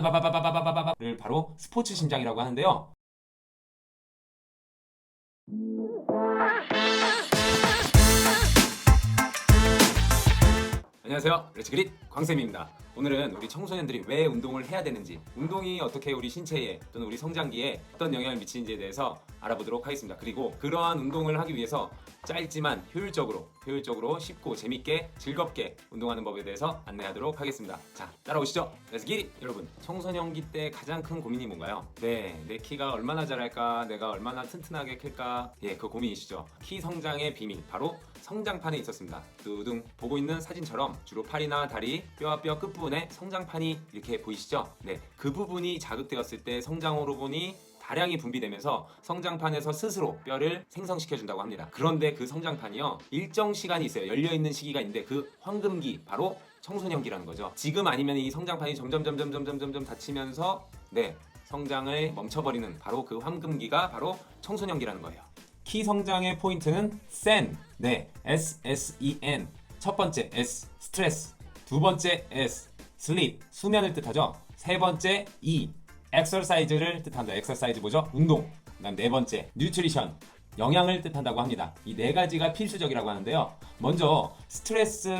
빠바바바바바바바바를 바로 스포츠 심장이라고 하는데요. 안녕하세요. 렛츠그릿 광쌤입니다. 오늘은 우리 청소년들이 왜 운동을 해야 되는지, 운동이 어떻게 우리 신체에 또는 우리 성장기에 어떤 영향을 미치는지에 대해서 알아보도록 하겠습니다. 그리고 그러한 운동을 하기 위해서 짧지만 효율적으로 쉽고 재밌게 즐겁게 운동하는 법에 대해서 안내하도록 하겠습니다. 자, 따라오시죠. 렛츠기릿! 여러분, 청소년기 때 가장 큰 고민이 뭔가요? 네, 내 키가 얼마나 자랄까? 내가 얼마나 튼튼하게 클까? 예, 그 고민이시죠. 키 성장의 비밀, 바로 성장판에 있었습니다. 뚜둥 보고 있는 사진처럼 주로 팔이나 다리, 뼈와 뼈 끝부분에 성장판이 이렇게 보이시죠? 네, 그 부분이 자극되었을 때 성장 호르몬이 다량이 분비되면서 성장판에서 스스로 뼈를 생성시켜준다고 합니다. 그런데 그 성장판이요, 일정 시간이 있어요. 열려있는 시기가 있는데 그 황금기, 바로 청소년기라는 거죠. 지금 아니면 이 성장판이 점점 닫히면서 네, 성장을 멈춰버리는 바로 그 황금기가 바로 청소년기라는 거예요. 키 성장의 포인트는 sen, 네, S-S-E-N. 첫 번째 S, 스트레스. 두 번째 S, sleep, 수면을 뜻하죠. 세 번째 E, exercise를 뜻한다. exercise 뭐죠? 운동. 그다음 네 번째, nutrition, 영양을 뜻한다고 합니다. 이 네 가지가 필수적이라고 하는데요. 먼저 스트레스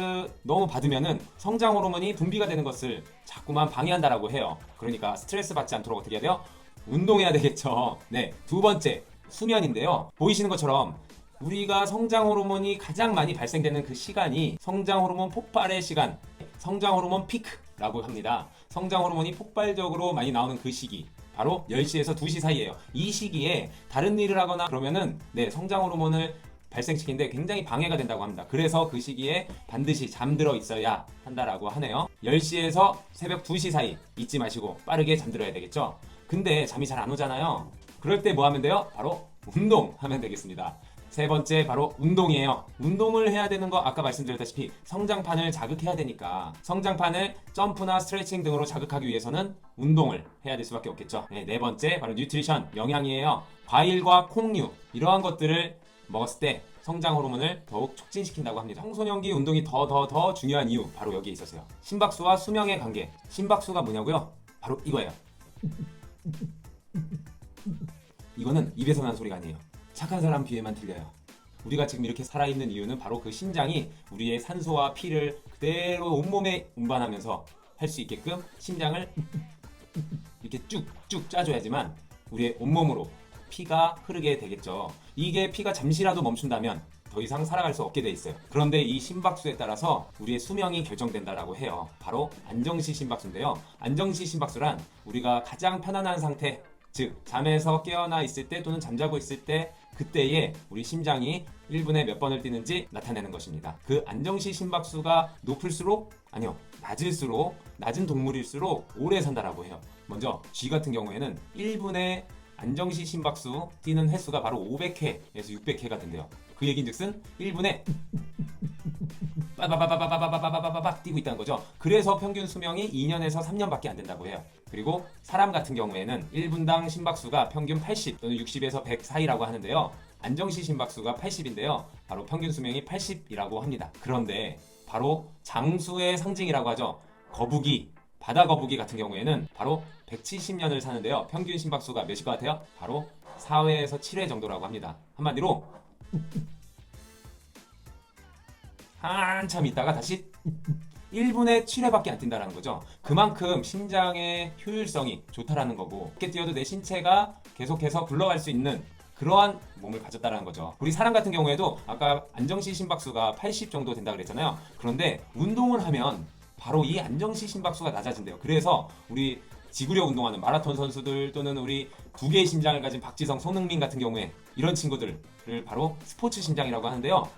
너무 받으면은 성장 호르몬이 분비가 되는 것을 자꾸만 방해한다라고 해요. 그러니까 스트레스 받지 않도록 어떻게 해야 돼요? 운동해야 되겠죠. 네, 두 번째, 수면인데요. 보이시는 것처럼 우리가 성장 호르몬이 가장 많이 발생되는 그 시간이 성장 호르몬 폭발의 시간, 성장 호르몬 피크라고 합니다. 성장 호르몬이 폭발적으로 많이 나오는 그 시기, 바로 10시에서 2시 사이예요. 이 시기에 다른 일을 하거나 그러면은 네, 성장 호르몬을 발생시키는데 굉장히 방해가 된다고 합니다. 그래서 그 시기에 반드시 잠들어 있어야 한다라고 하네요. 10시에서 새벽 2시 사이 잊지 마시고 빠르게 잠들어야 되겠죠. 근데 잠이 잘 안 오잖아요. 그럴 때 뭐 하면 돼요? 바로 운동하면 되겠습니다. 세 번째, 바로 운동이에요. 운동을 해야 되는 거 아까 말씀드렸다시피 성장판을 자극해야 되니까 성장판을 점프나 스트레칭 등으로 자극하기 위해서는 운동을 해야 될 수밖에 없겠죠. 네, 네 번째, 바로 뉴트리션, 영양이에요. 과일과 콩류, 이러한 것들을 먹었을 때 성장 호르몬을 더욱 촉진시킨다고 합니다. 청소년기 운동이 더 중요한 이유, 바로 여기에 있었어요. 심박수와 수명의 관계. 심박수가 뭐냐고요? 바로 이거예요. 이거는 입에서 나는 소리가 아니에요. 착한 사람 귀에만 들려요. 우리가 지금 이렇게 살아있는 이유는 바로 그 심장이 우리의 산소와 피를 그대로 온몸에 운반하면서 할 수 있게끔 심장을 이렇게 쭉쭉 짜줘야지만 우리의 온몸으로 피가 흐르게 되겠죠. 이게 피가 잠시라도 멈춘다면 더 이상 살아갈 수 없게 돼 있어요. 그런데 이 심박수에 따라서 우리의 수명이 결정된다라고 해요. 바로 안정시 심박수인데요. 안정시 심박수란 우리가 가장 편안한 상태, 즉 잠에서 깨어나 있을 때 또는 잠자고 있을 때 그때에 우리 심장이 1분에 몇 번을 뛰는지 나타내는 것입니다. 그 안정시 심박수가 높을수록, 아니요, 낮을수록, 낮은 동물일수록 오래 산다라고 해요. 먼저 쥐 같은 경우에는 1분에 안정시 심박수 뛰는 횟수가 바로 500회에서 600회가 된대요. 그 얘긴즉슨 1분에 빠바바바바바바바바바바박 뛰고 있다는 거죠. 그래서 평균 수명이 2년에서 3년밖에 안 된다고 해요. 그리고 사람 같은 경우에는 1분당 심박수가 평균 80 또는 60에서 100 사이라고 하는데요. 안정시 심박수가 80인데요. 바로 평균 수명이 80이라고 합니다. 그런데 바로 장수의 상징이라고 하죠. 거북이, 바다 거북이 같은 경우에는 바로 170년을 사는데요. 평균 심박수가 몇일 것 같아요? 바로 4회에서 7회 정도라고 합니다. 한마디로 한참 있다가 다시 1분에 7회밖에 안 뛴다는 거죠. 그만큼 심장의 효율성이 좋다라는 거고, 이렇게 뛰어도 내 신체가 계속해서 굴러갈 수 있는 그러한 몸을 가졌다는 거죠. 우리 사람 같은 경우에도 아까 안정시 심박수가 80 정도 된다 그랬잖아요. 그런데 운동을 하면 바로 이 안정시 심박수가 낮아진대요. 그래서 우리 지구력 운동하는 마라톤 선수들 또는 우리 두 개의 심장을 가진 박지성, 손흥민 같은 경우에 이런 친구들을 바로 스포츠 심장이라고 하는데요.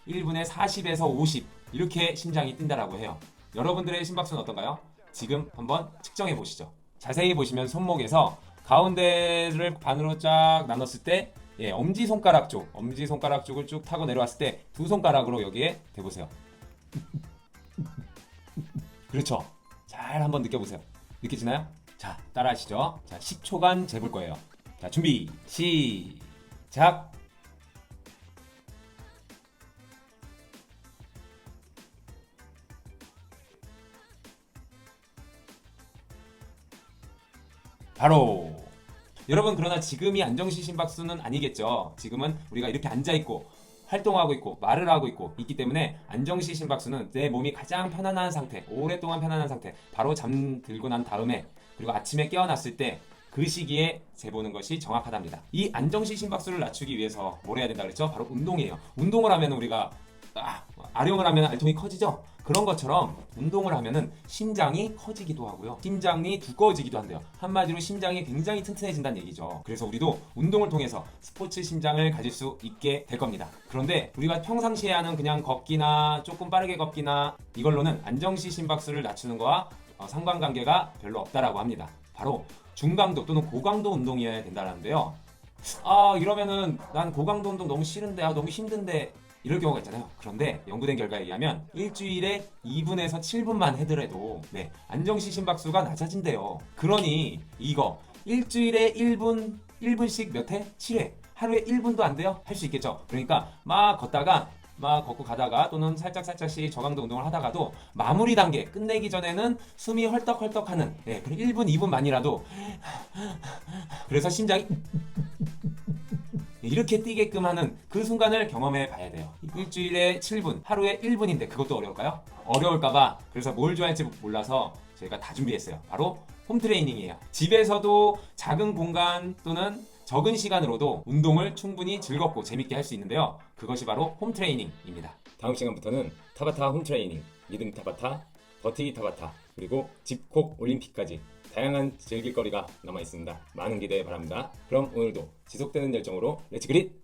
1분에 40에서 50 이렇게 심장이 뛴다라고 해요. 여러분들의 심박수는 어떤가요? 지금 한번 측정해 보시죠. 자세히 보시면 손목에서 가운데를 반으로 쫙 나눴을 때 엄지손가락 쪽을 쭉 타고 내려왔을 때 두 손가락으로 여기에 대보세요. 그렇죠. 잘 한번 느껴보세요. 느껴지나요? 자, 따라하시죠. 자, 10초간 재볼 거예요. 자, 준비, 시작! 바로 여러분, 그러나 지금이 안정시 심박수는 아니겠죠. 지금은 우리가 이렇게 앉아있고 활동하고 있고 말을 하고 있기 때문에 안정시 심박수는 내 몸이 가장 편안한 상태, 오랫동안 편안한 상태, 바로 잠들고 난 다음에 그리고 아침에 깨어났을 때 그 시기에 재보는 것이 정확하답니다. 이 안정시 심박수를 낮추기 위해서 뭘 해야 된다 그랬죠? 바로 운동이에요. 운동을 하면 우리가 아령을 하면 알통이 커지죠? 그런 것처럼 운동을 하면은 심장이 커지기도 하고요. 심장이 두꺼워지기도 한대요. 한마디로 심장이 굉장히 튼튼해진다는 얘기죠. 그래서 우리도 운동을 통해서 스포츠 심장을 가질 수 있게 될 겁니다. 그런데 우리가 평상시에 하는 그냥 걷기나 조금 빠르게 걷기나 이걸로는 안정시 심박수를 낮추는 거와 상관관계가 별로 없다라고 합니다. 바로 중강도 또는 고강도 운동이어야 된다는데요. 이러면은 난 고강도 운동 너무 싫은데, 너무 힘든데 이럴 경우가 있잖아요. 그런데 연구된 결과에 의하면 일주일에 2분에서 7분만 해더라도 안정시 심박수가 낮아진대요. 그러니 이거 일주일에 1분씩 몇 회? 7회. 하루에 1분도 안 돼요? 할 수 있겠죠. 그러니까 막 걷고 가다가 또는 살짝씩 저강도 운동을 하다가도 마무리 단계 끝내기 전에는 숨이 헐떡헐떡하는 그럼 1분, 2분만이라도 그래서 심장이 이렇게 뛰게끔 하는 그 순간을 경험해 봐야 돼요. 일주일에 7분, 하루에 1분인데 그것도 어려울까요? 어려울까봐 그래서 뭘 좋아할지 몰라서 저희가 다 준비했어요. 바로 홈트레이닝이에요. 집에서도 작은 공간 또는 적은 시간으로도 운동을 충분히 즐겁고 재밌게 할 수 있는데요. 그것이 바로 홈트레이닝입니다. 다음 시간부터는 타바타 홈트레이닝, 리듬 타바타, 버티기 타바타, 그리고 집콕 올림픽까지 다양한 즐길거리가 남아있습니다. 많은 기대 바랍니다. 그럼 오늘도 지속되는 열정으로 렛츠 그릿!